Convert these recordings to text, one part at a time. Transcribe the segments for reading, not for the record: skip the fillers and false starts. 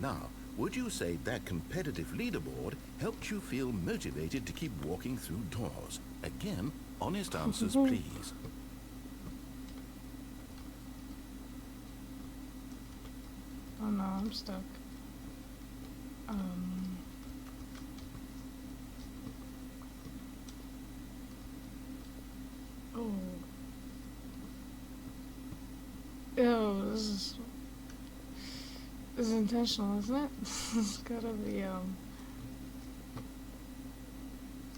Now, would you say that competitive leaderboard helped you feel motivated to keep walking through doors? Again, honest answers, please. Oh no, I'm stuck. Oh. Ew, this is intentional, isn't it? It's gotta be,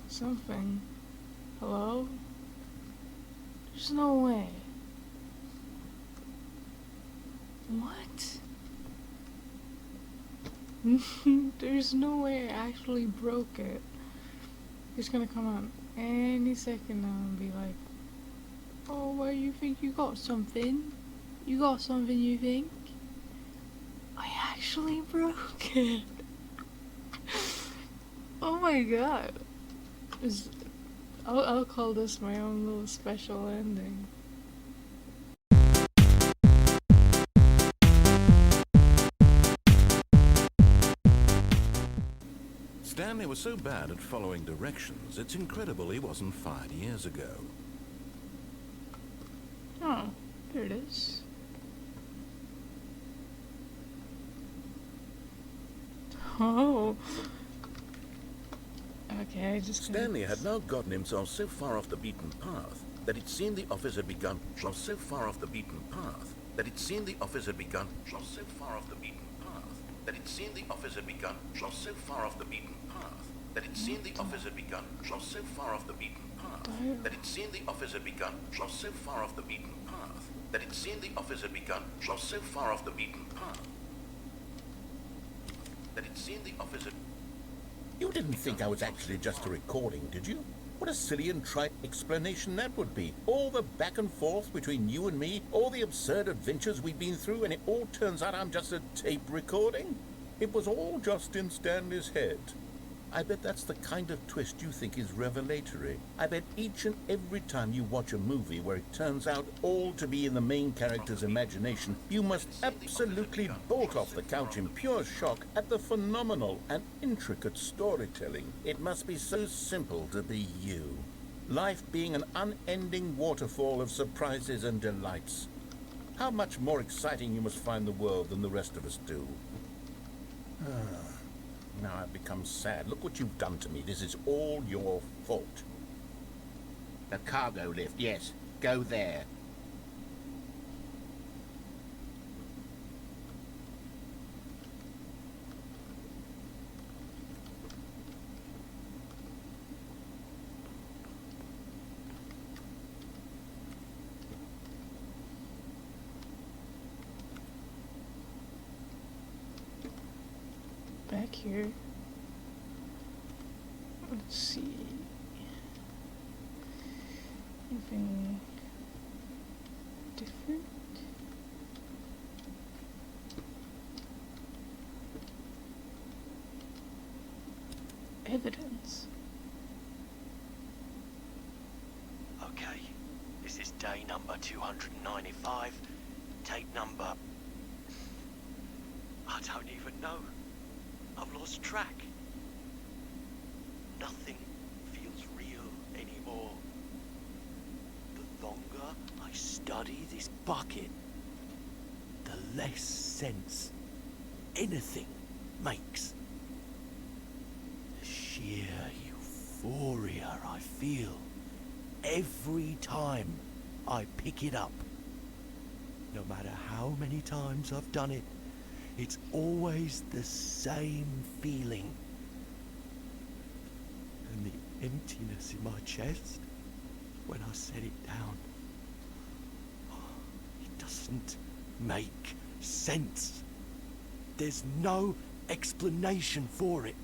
something. Hello? There's no way. What? There's no way I actually broke it. He's gonna come out any second now and be like, oh, well, you think you got something? You got something, you think? I actually broke it. Oh my god. I'll call this my own little special ending. Stanley was so bad at following directions, it's incredible he wasn't fired years ago. Oh, there it is. Oh. Okay, I just Stanley had now gotten himself so far off the beaten path that it seemed the office had begun so far off the beaten path that it seemed the office had begun so far off the beaten path that it seemed the office had begun so far off the beaten path that it seemed the office had begun so far off the beaten path that it seemed the office had begun so far off the beaten path that it seemed the office had begun so far off the beaten path that it seemed the office had... You didn't think I was actually just a recording, did you? What a silly and trite explanation that would be. All the back and forth between you and me, all the absurd adventures we've been through, and it all turns out I'm just a tape recording? It was all just in Stanley's head. I bet that's the kind of twist you think is revelatory. I bet each and every time you watch a movie where it turns out all to be in the main character's imagination, you must absolutely bolt off the couch in pure shock at the phenomenal and intricate storytelling. It must be so simple to be you. Life being an unending waterfall of surprises and delights. How much more exciting you must find the world than the rest of us do. Now I've become sad. Look what you've done to me. This is all your fault. The cargo lift, yes. Go there. Back here. Let's see. Anything different? Evidence. Okay, this is day number 295. Tape number... I don't even know. I've lost track. Nothing feels real anymore. The longer I study this bucket, the less sense anything makes. The sheer euphoria I feel every time I pick it up. No matter how many times I've done it, it's always the same feeling. And the emptiness in my chest when I set it down. It doesn't make sense. There's no explanation for it.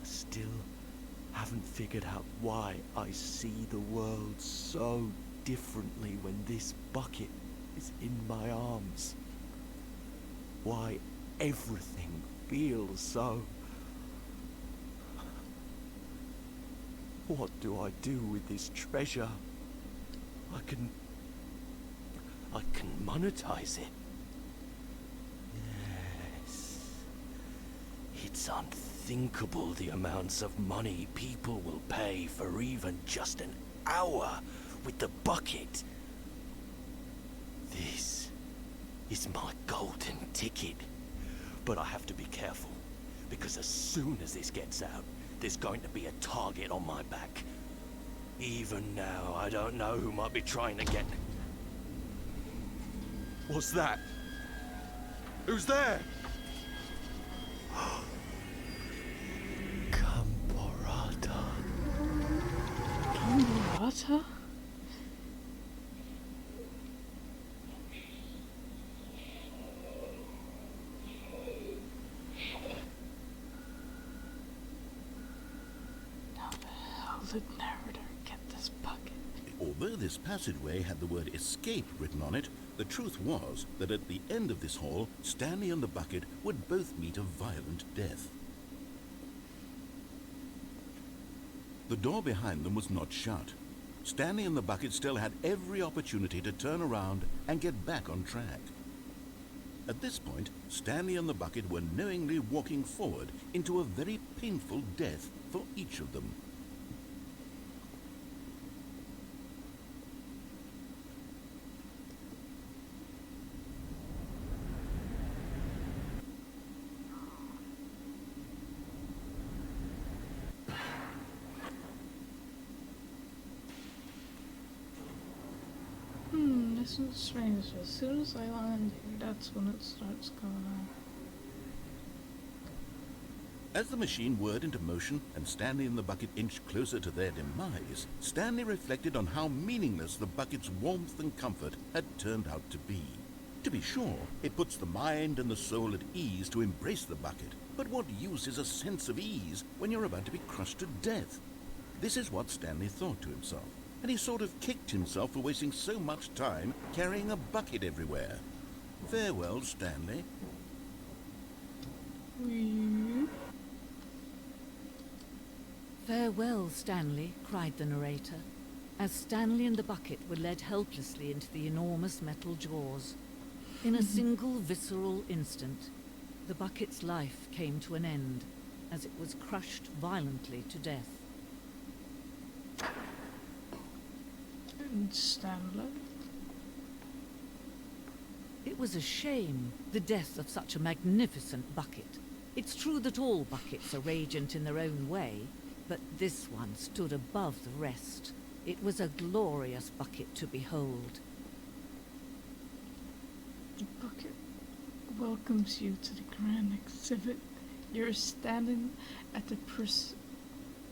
I still haven't figured out why I see the world so differently when this bucket is in my arms. Why everything feels so... What do I do with this treasure? I can monetize it. It's unthinkable the amounts of money people will pay for even just an hour with the bucket. This is my golden ticket. But I have to be careful, because as soon as this gets out, there's going to be a target on my back. Even now, I don't know who might be trying to get... What's that? Who's there? Camporata. Camporata? How the hell did narrator get this bucket? Although this passageway had the word escape written on it, the truth was that at the end of this hall, Stanley and the bucket would both meet a violent death. The door behind them was not shut. Stanley and the bucket still had every opportunity to turn around and get back on track. At this point, Stanley and the bucket were knowingly walking forward into a very painful death for each of them. This is strange. As soon as I land here, that's when it starts going on. As the machine whirred into motion and Stanley and the bucket inched closer to their demise, Stanley reflected on how meaningless the bucket's warmth and comfort had turned out to be. To be sure, it puts the mind and the soul at ease to embrace the bucket, but what use is a sense of ease when you're about to be crushed to death? This is what Stanley thought to himself, and he sort of kicked himself for wasting so much time carrying a bucket everywhere. Farewell, Stanley. Farewell, Stanley, cried the narrator, as Stanley and the bucket were led helplessly into the enormous metal jaws. In a single visceral instant, the bucket's life came to an end, as it was crushed violently to death. And Stanley? It was a shame, the death of such a magnificent bucket. It's true that all buckets are radiant in their own way, but this one stood above the rest. It was a glorious bucket to behold. The bucket welcomes you to the grand exhibit. You're standing at the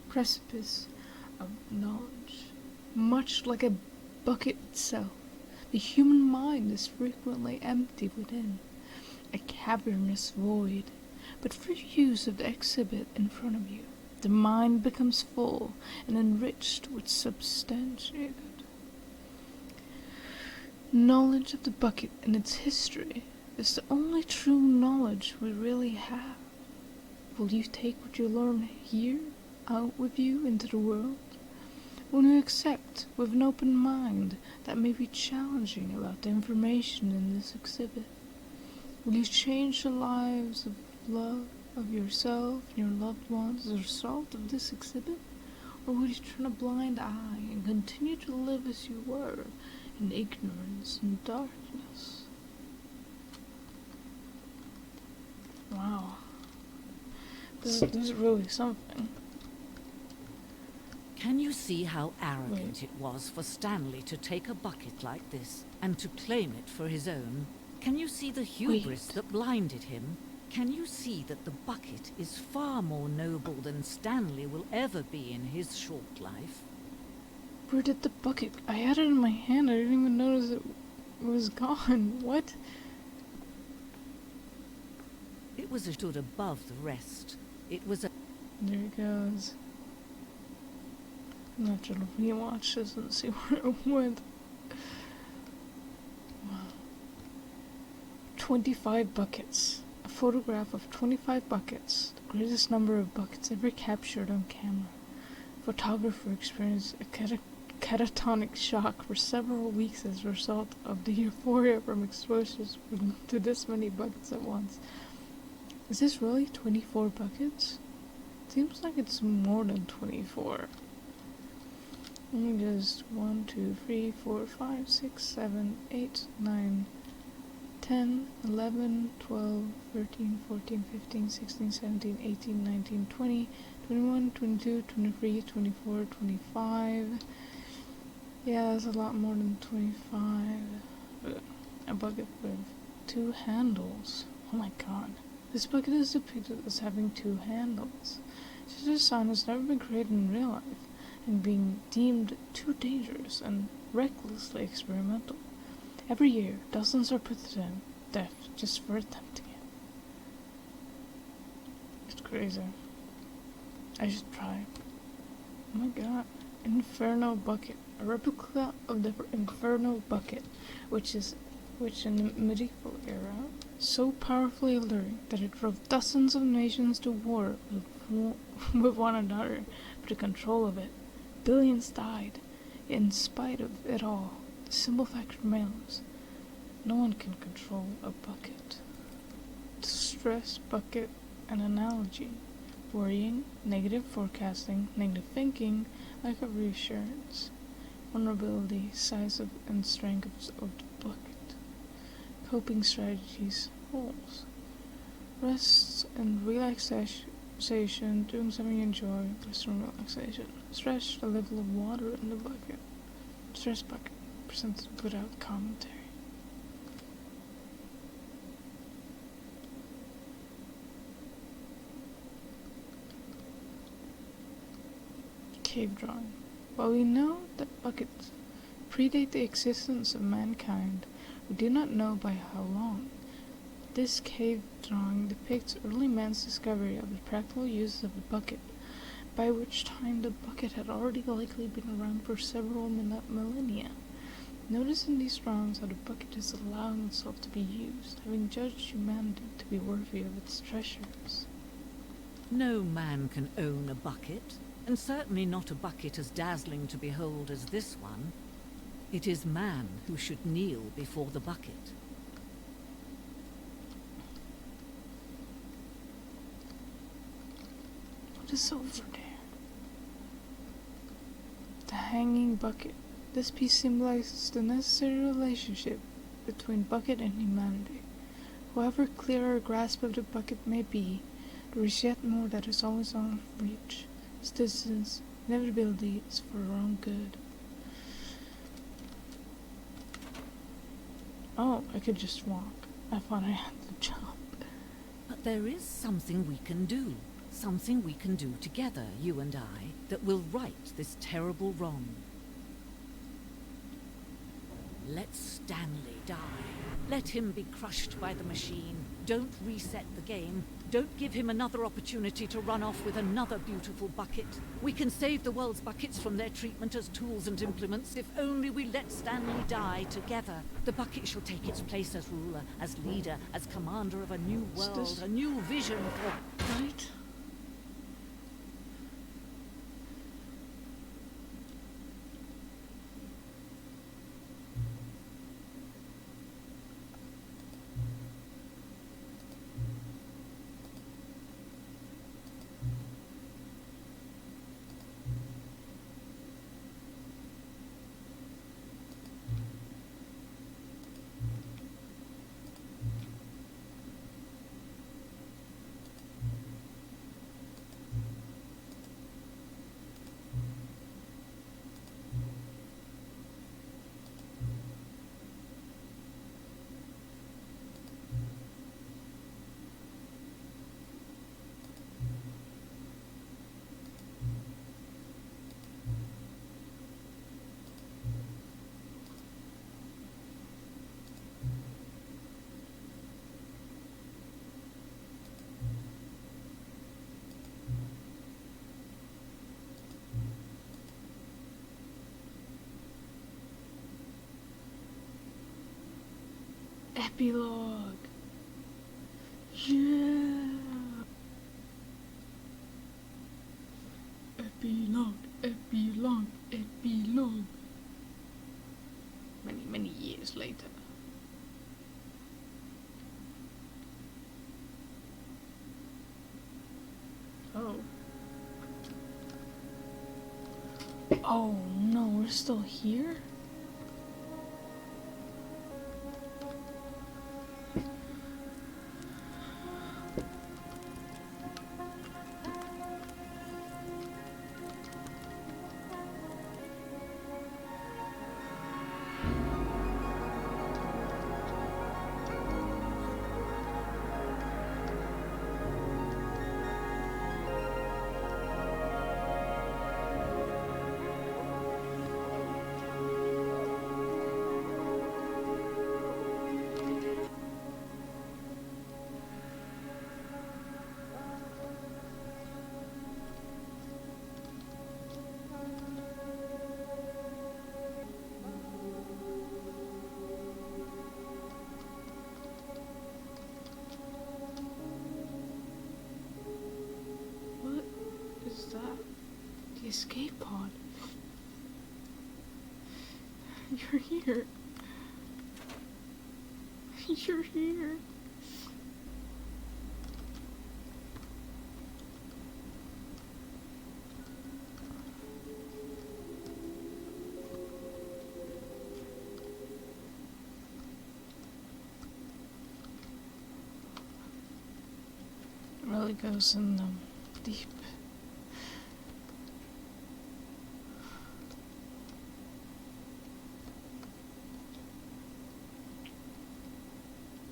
precipice of knowledge. Much like a bucket itself, the human mind is frequently empty within, a cavernous void. But for use of the exhibit in front of you, the mind becomes full and enriched with substantiated knowledge of the bucket and its history is the only true knowledge we really have. Will you take what you learn here out with you into the world? Will you accept with an open mind that may be challenging about the information in this exhibit? Will you change the lives of love of yourself and your loved ones as a result of this exhibit? Or will you turn a blind eye and continue to live as you were, in ignorance and darkness? Wow. This is really something. Can you see how arrogant it was for Stanley to take a bucket like this and to claim it for his own? Can you see the hubris that blinded him? Can you see that the bucket is far more noble than Stanley will ever be in his short life? Where did the bucket? I had it in my hand. I didn't even notice it was gone. What? It was stood above the rest. It was a... There it goes. I'm not gonna rewatch this and see where it went. Wow. 25 buckets. A photograph of 25 buckets. The greatest number of buckets ever captured on camera. Photographer experienced a catatonic shock for several weeks as a result of the euphoria from exposures to this many buckets at once. Is this really 24 buckets? Seems like it's more than 24. Let me just 1, 2, 3, 4, 5, 6, 7, 8, 9, 10, 11, 12, 13, 14, 15, 16, 17, 18, 19, 20, 21, 22, 23, 24, 25. Yeah, that's a lot more than 25. But a bucket with 2 handles. Oh my god. This bucket is depicted as having 2 handles. Such a design has never been created in real life, and being deemed too dangerous and recklessly experimental. Every year, dozens are put to death just for attempting it. It's crazy. I should try. Oh my god. Inferno bucket. A replica of the Inferno bucket, which in the medieval era, so powerfully alluring that it drove dozens of nations to war with one another for the control of it. Billions died. In spite of it all, the simple fact remains: no one can control a bucket. To stress bucket, an analogy: worrying, negative forecasting, negative thinking, lack of reassurance, vulnerability, size and strength of the bucket. Coping strategies: holes. Rest and relaxation, doing something you enjoy, rest and relaxation. Stretch the level of water in the bucket. Stress bucket, presented without commentary. Cave drawing. While we know that buckets predate the existence of mankind, we do not know by how long. This cave drawing depicts early man's discovery of the practical uses of the bucket, by which time the bucket had already likely been around for several millennia. Notice in these drawings how the bucket is allowing itself to be used, having judged humanity to be worthy of its treasures. No man can own a bucket, and certainly not a bucket as dazzling to behold as this one. It is man who should kneel before the bucket. What is over there? The hanging bucket. This piece symbolizes the necessary relationship between bucket and humanity. However clear our grasp of the bucket may be, there is yet more that is always on reach. Its distance, inevitability is for our own good. Oh, I could just walk. I thought I had to jump. But there is something we can do. Something we can do together, you and I, that will right this terrible wrong. Let Stanley die. Let him be crushed by the machine. Don't reset the game. Don't give him another opportunity to run off with another beautiful bucket. We can save the world's buckets from their treatment as tools and implements if only we let Stanley die together. The bucket shall take its place as ruler, as leader, as commander of a new world, a new vision for... Right? Epilogue. Yeah. Epilogue, epilogue, epilogue. Many years later. Oh no, we're still here? What is that? The escape pod. You're here. You're here. It really goes in deep.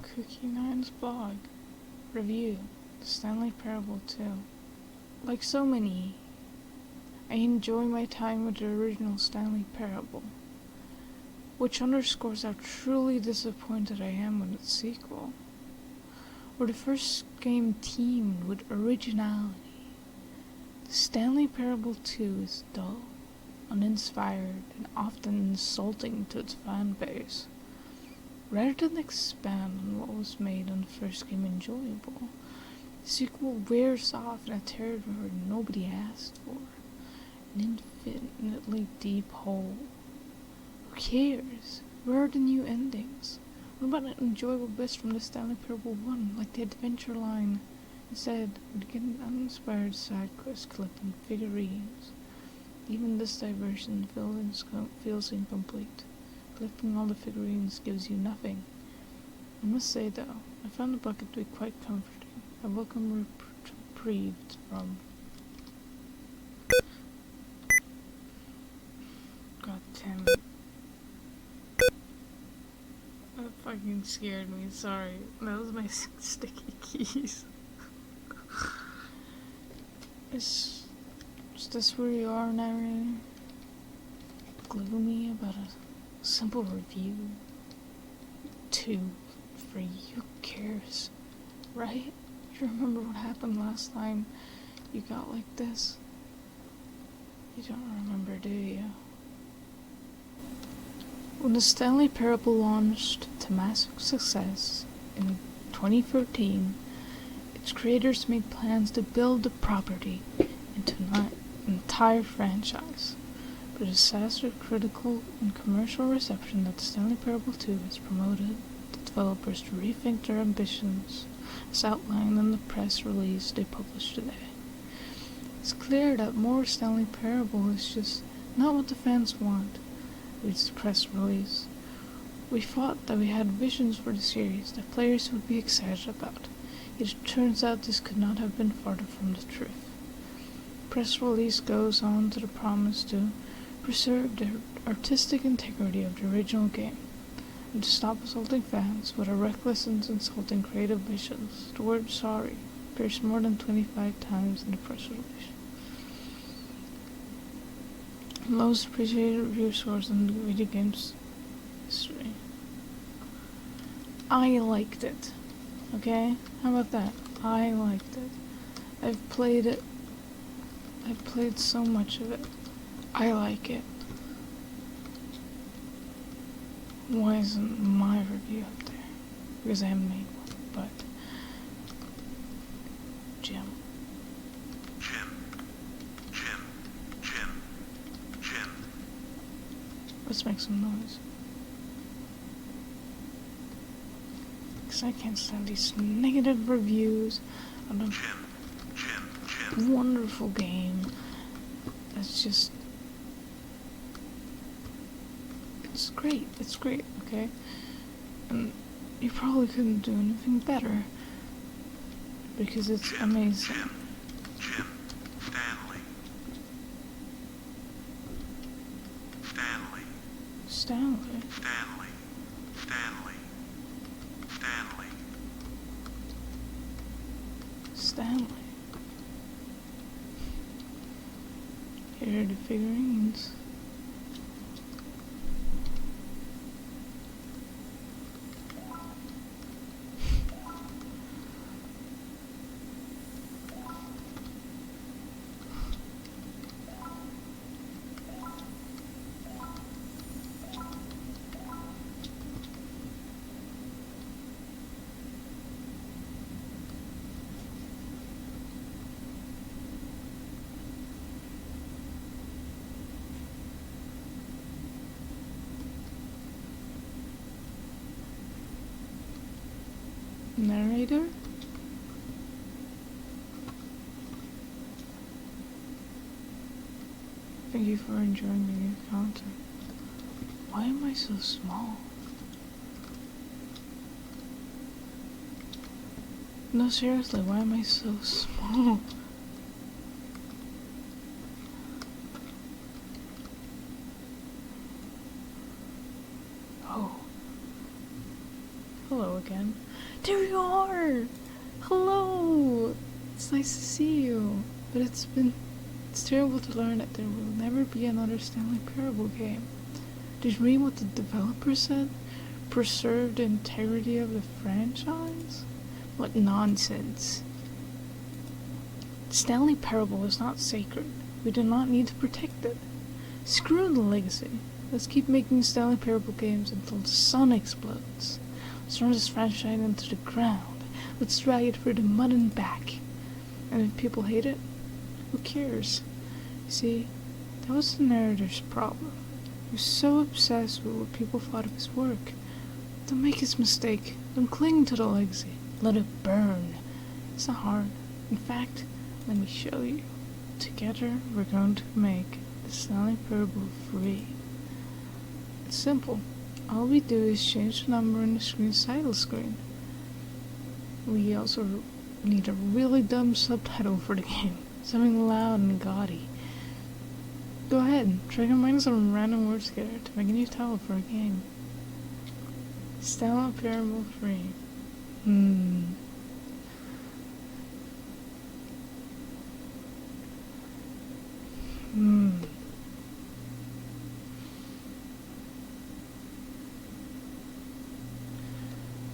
Cookie Nine's blog review the Stanley Parable 2. Like so many, I enjoy my time with the original Stanley Parable, which underscores how truly disappointed I am with its sequel. Where the first game teemed with originality, the Stanley Parable 2 is dull, uninspired, and often insulting to its fan base. Rather than expand on what was made on the first game enjoyable, the sequel wears off in a territory nobody asked for, an infinitely deep hole. Who cares? Where are the new endings? What about an enjoyable bits from the Stanley Parable 1, like the adventure line? Instead, we get an uninspired side quest collecting figurines. Even this diversion feels incomplete. Collecting all the figurines gives you nothing. I must say though, I found the bucket to be quite comforting. A welcome reprieve from... God damn it. That fucking scared me, sorry. That was my sticky keys. Is this where you are, narrator? Gloomy about a simple review? 2, 3, who cares? Right? You remember what happened last time you got like this? You don't remember, do you? When the Stanley Parable launched to massive success in 2013, its creators made plans to build the property into an entire franchise. But the disaster, critical, and commercial reception that the Stanley Parable 2 has promoted the developers to rethink their ambitions, as outlined in the press release they published today. It's clear that more Stanley Parable is just not what the fans want, reads the press release. We thought that we had visions for the series that players would be excited about, yet it turns out this could not have been farther from the truth. The press release goes on to the promise to preserve the artistic integrity of the original game, and to stop assaulting fans with our reckless and insulting creative visions. The word sorry appears more than 25 times in the press release. Most appreciated review scores in the video game's history. I liked it. Okay? How about that? I liked it. I've played it. I've played so much of it. I like it. Why isn't my review up there? Because I haven't made one, but... Jim. Let's make some noise. Because I can't stand these negative reviews on a wonderful game that's just It's great. It's great, okay? And you probably couldn't do anything better. Because it's amazing. Jim. Stanley. Stanley. Stanley? Stanley. Stanley. Stanley. Stanley. Here are the figurines. Narrator? Thank you for enjoying the new content. Why am I so small? No, seriously, why am I so small? Oh. Hello again. There you are! Hello! It's nice to see you. But it's terrible to learn that there will never be another Stanley Parable game. Did you read what the developer said? Preserve the integrity of the franchise? What nonsense. Stanley Parable is not sacred. We do not need to protect it. Screw the legacy. Let's keep making Stanley Parable games until the sun explodes. Let's run this franchise into the ground. Let's drag it through the mud and back. And if people hate it, who cares? You see, that was the narrator's problem. He was so obsessed with what people thought of his work. Don't make his mistake. Don't cling to the legacy. Let it burn. It's not hard. In fact, let me show you. Together, we're going to make the Stanley Parable free. It's simple. All we do is change the number on the screen's title screen. We also need a really dumb subtitle for the game. Something loud and gaudy. Go ahead, try combining some random words together to make a new title for a game. Stanley Parable free.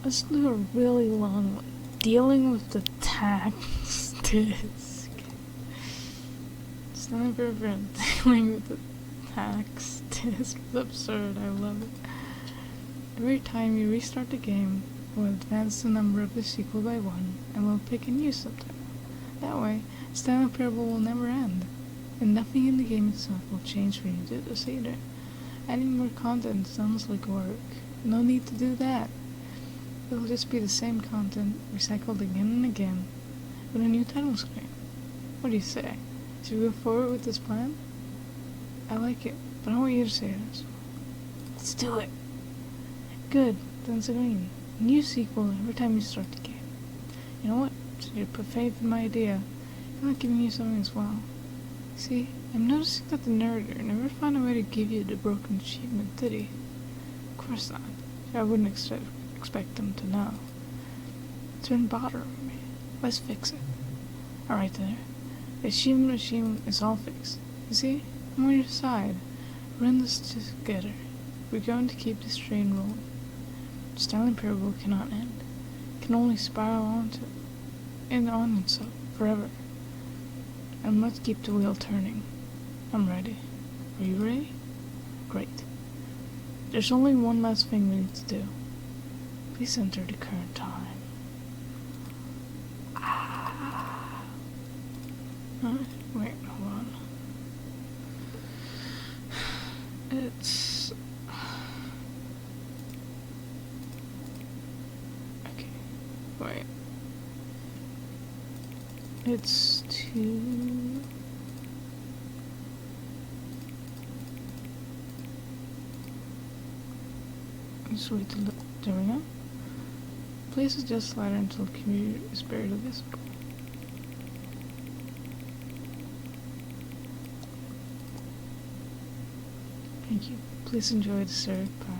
Let's do a really long one. Dealing with the tax disc. Stanley Parable dealing with the tax disc is absurd. I love it. Every time you restart the game, we'll advance the number of the sequel by 1, and we'll pick a new subtitle. That way, Stanley Parable will never end, and nothing in the game itself will change when you do this either. Adding more content sounds like work. No need to do that. It'll just be the same content, recycled again and again, with a new title screen. What do you say? Should we go forward with this plan? I like it, but I want you to say it as well. Let's do it! Good, then it's agreed. New sequel every time you start the game. You know what? So you put faith in my idea. I'm not giving you something as well. See, I'm noticing that the narrator never found a way to give you the broken achievement, did he? Of course not. I wouldn't expect them to know. It's been bothering me. Let's fix it. Alright there. The achievement is all fixed. You see? I'm on your side. We're in this together. We're going to keep this train rolling. Stanley Parable cannot end. It can only spiral on itself forever. And let's keep the wheel turning. I'm ready. Are you ready? Great. There's only one last thing we need to do. Please enter the current time. Wait, hold on. It's... Okay, wait. It's 2... Just wait till there we go. Please adjust slider until computer is barely visible. Thank you. Please enjoy the third part.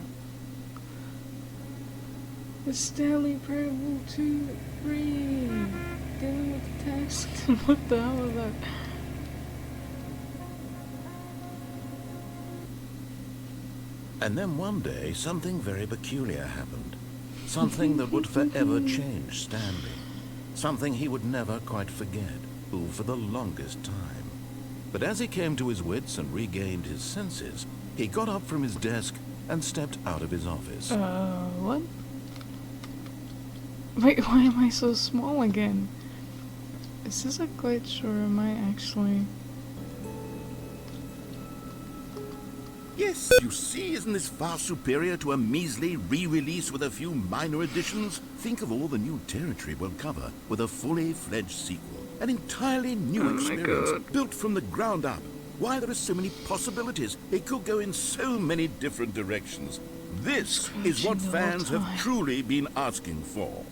It's Stanley Parable 2, 3. Dealing with the task. What the hell was that? And then one day, something very peculiar happened. Something that would forever change Stanley. Something he would never quite forget, for the longest time. But as he came to his wits and regained his senses, he got up from his desk and stepped out of his office. What? Wait, why am I so small again? Is this a glitch or am I actually... Yes, you see, isn't this far superior to a measly re-release with a few minor additions? Think of all the new territory we'll cover with a fully fledged sequel. An entirely new experience, built from the ground up. Why, there are so many possibilities. It could go in so many different directions. This is what fans have truly been asking for.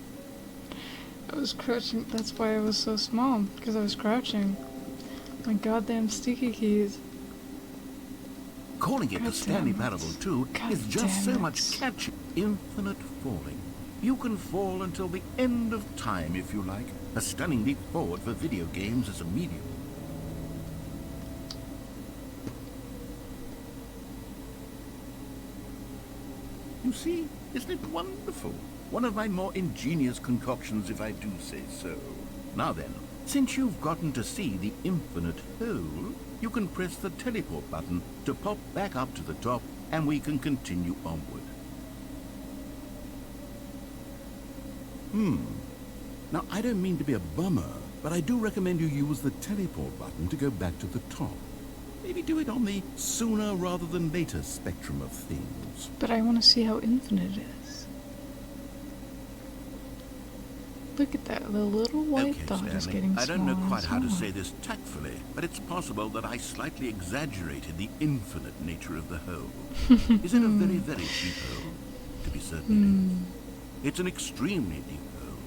I was crouching, that's why I was so small, because I was crouching. My goddamn sticky keys. Calling it the Stanley Parable 2 is just so much catchy. Infinite falling. You can fall until the end of time if you like. A stunning leap forward for video games as a medium. You see, isn't it wonderful? One of my more ingenious concoctions, if I do say so. Now then, since you've gotten to see the infinite hole, you can press the teleport button to pop back up to the top, and we can continue onward. Now, I don't mean to be a bummer, but I do recommend you use the teleport button to go back to the top. Maybe do it on the sooner rather than later spectrum of things. But I want to see how infinite it is. Look at that, the little white dot is getting smaller. I don't know quite how to say this tactfully, but it's possible that I slightly exaggerated the infinite nature of the hole. Is it a very, very deep hole? To be certain it is. It's an extremely deep hole.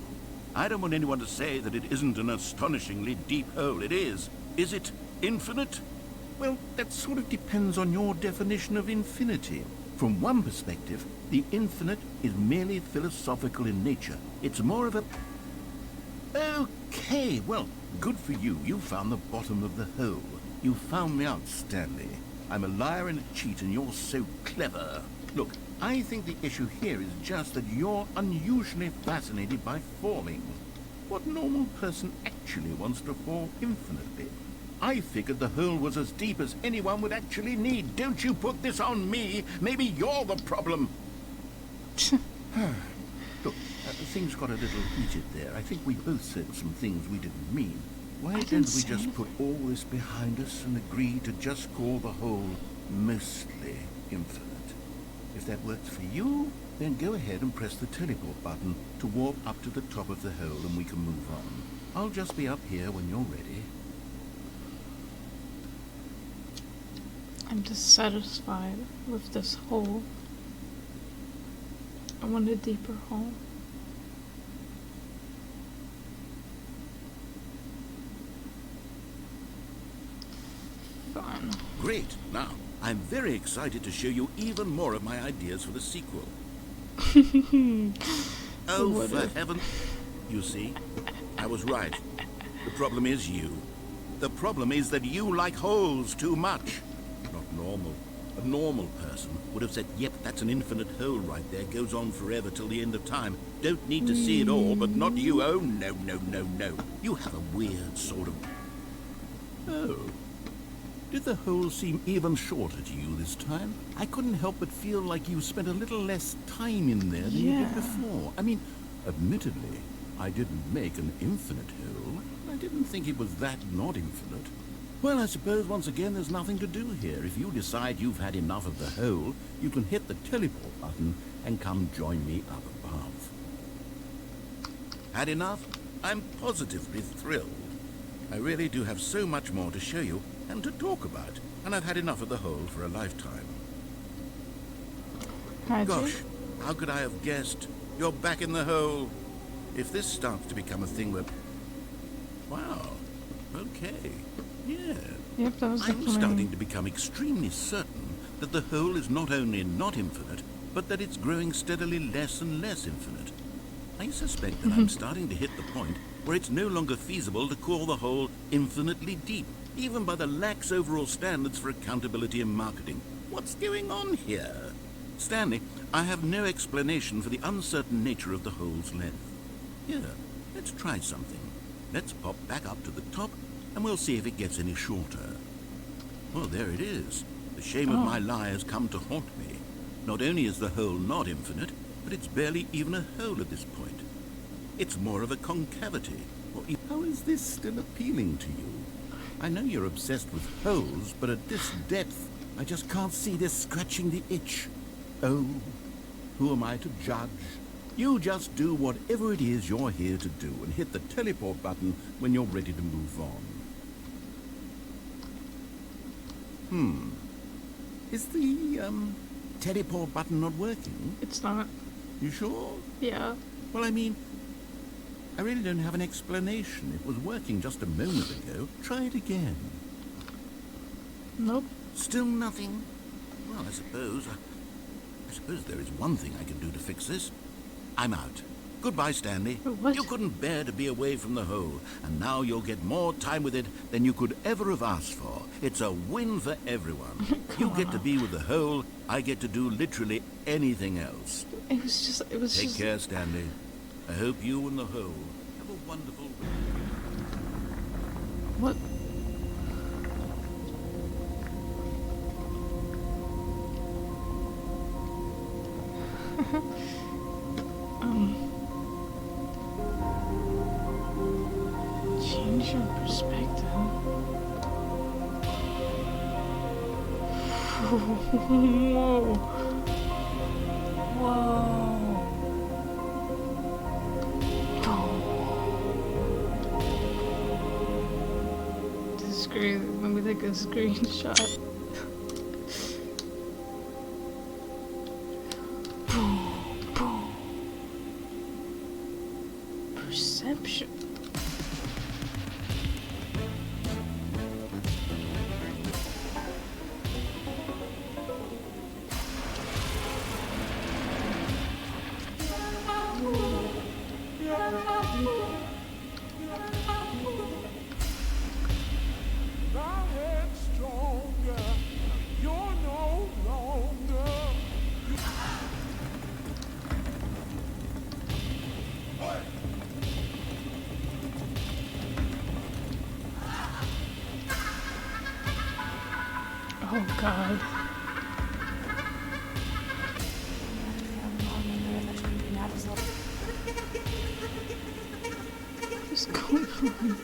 I don't want anyone to say that it isn't an astonishingly deep hole. It is. Is it infinite? Well, that sort of depends on your definition of infinity. From one perspective, the infinite is merely philosophical in nature. It's more of a... Okay, well, good for you. You found the bottom of the hole. You found me out, Stanley. I'm a liar and a cheat, and you're so clever. Look, I think the issue here is just that you're unusually fascinated by falling. What normal person actually wants to fall infinitely? I figured the hole was as deep as anyone would actually need. Don't you put this on me. Maybe you're the problem. Look, things got a little heated there. I think we both said some things we didn't mean. Why don't we just put all this behind us and agree to just call the hole mostly infinite? If that works for you, then go ahead and press the teleport button to warp up to the top of the hole and we can move on. I'll just be up here when you're ready. I'm dissatisfied with this hole. I want a deeper hole. Fine. Great. Now, I'm very excited to show you even more of my ideas for the sequel. Oh, for heaven. You see, I was right. The problem is you. The problem is that you like holes too much. Not normal. A normal person would have said, yep, that's an infinite hole right there, goes on forever till the end of time. Don't need to see it all, but not you. Oh, no, no, no, no. You have a weird sort of... Oh. Did the hole seem even shorter to you this time? I couldn't help but feel like you spent a little less time in there than you did before. I mean, admittedly, I didn't make an infinite hole. I didn't think it was that not infinite. Well, I suppose once again there's nothing to do here. If you decide you've had enough of the hole, you can hit the teleport button and come join me up above. Had enough? I'm positively thrilled. I really do have so much more to show you and to talk about, and I've had enough of the hole for a lifetime. Gosh, How could I have guessed? You're back in the hole. If this starts to become a thing where... Wow. Okay. Yeah. Yep, that was I'm definitely... starting to become extremely certain that the hole is not only not infinite, but that it's growing steadily less and less infinite. I suspect that I'm starting to hit the point where it's no longer feasible to call the hole infinitely deep, even by the lax overall standards for accountability in marketing. What's going on here? Stanley, I have no explanation for the uncertain nature of the hole's length. Here, let's try something. Let's pop back up to the top, and we'll see if it gets any shorter. Well, there it is. The shame of my lie has come to haunt me. Not only is the hole not infinite, but it's barely even a hole at this point. It's more of a concavity. How is this still appealing to you? I know you're obsessed with holes, but at this depth, I just can't see this scratching the itch. Oh, who am I to judge? You just do whatever it is you're here to do and hit the teleport button when you're ready to move on. Is the, teleport button not working? It's not. You sure? Yeah. Well, I mean, I really don't have an explanation. It was working just a moment ago. Try it again. Nope. Still nothing? Well, I suppose there is one thing I can do to fix this. I'm out. Goodbye, Stanley. What? You couldn't bear to be away from the hole, and now you'll get more time with it than you could ever have asked for. It's a win for everyone. You get to be with the hole, I get to do literally anything else. It was Take just... care, Stanley. I hope you and the hole have a wonderful week. What? Change your perspective. Whoa. This is great. Let me take a screenshot. Perception. Oh God. What's going on?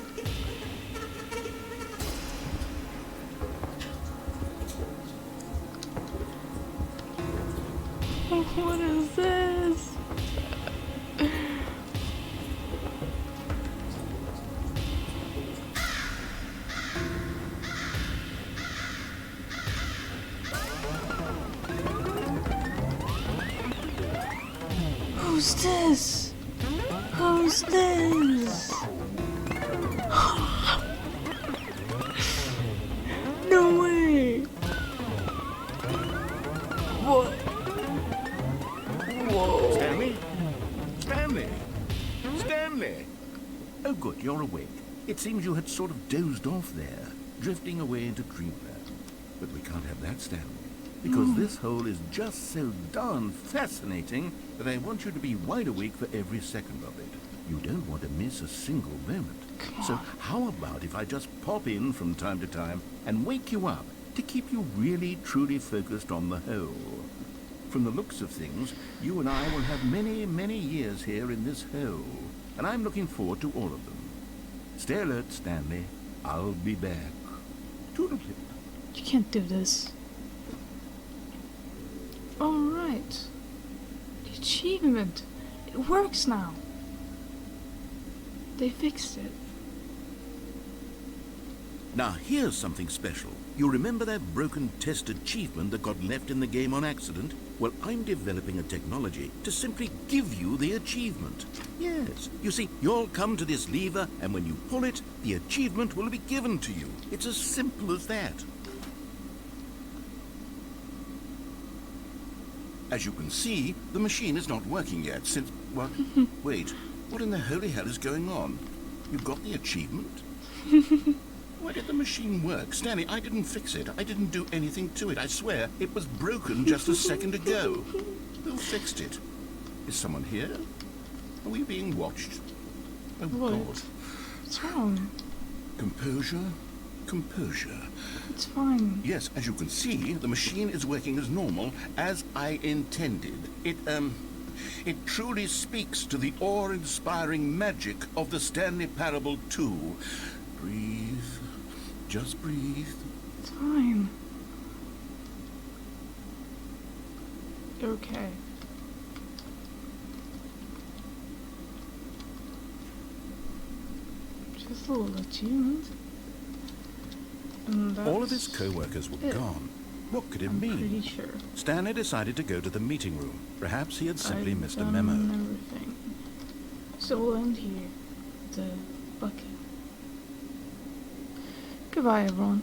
What is this? Who's this? Who's this? No way! What? Whoa! Stanley? Stanley? Stanley? Oh good, you're awake. It seems you had sort of dozed off there, drifting away into dreamland. But we can't have that, Stanley. Because this hole is just so darn fascinating that I want you to be wide awake for every second of it. You don't want to miss a single moment. So how about if I just pop in from time to time and wake you up to keep you really truly focused on the hole? From the looks of things, you and I will have many, many years here in this hole, and I'm looking forward to all of them. Stay alert, Stanley. I'll be back. Toodle-pip. You can't do this. Alright. The achievement. It works now. They fixed it. Now here's something special. You remember that broken test achievement that got left in the game on accident? Well, I'm developing a technology to simply give you the achievement. Yes. You see, you'll come to this lever, and when you pull it, the achievement will be given to you. It's as simple as that. As you can see, the machine is not working yet since... What? Wait, what in the holy hell is going on? You got the achievement? Why did the machine work? Stanley, I didn't fix it. I didn't do anything to it. I swear, it was broken just a second ago. Who fixed it? Is someone here? Are we being watched? Oh, What? God. What's wrong? Composure. Composure. It's fine. Yes, as you can see, the machine is working as normal, as I intended. It truly speaks to the awe-inspiring magic of the Stanley Parable 2. Breathe. Just breathe. It's fine. You're okay. Just a little achievement. And All of that's his co-workers were it. gone. What could it I'm mean? pretty sure. Stanley decided to go to the meeting room. Perhaps he had simply I've missed a done memo. Everything. So we'll end here. The bucket. Goodbye, everyone.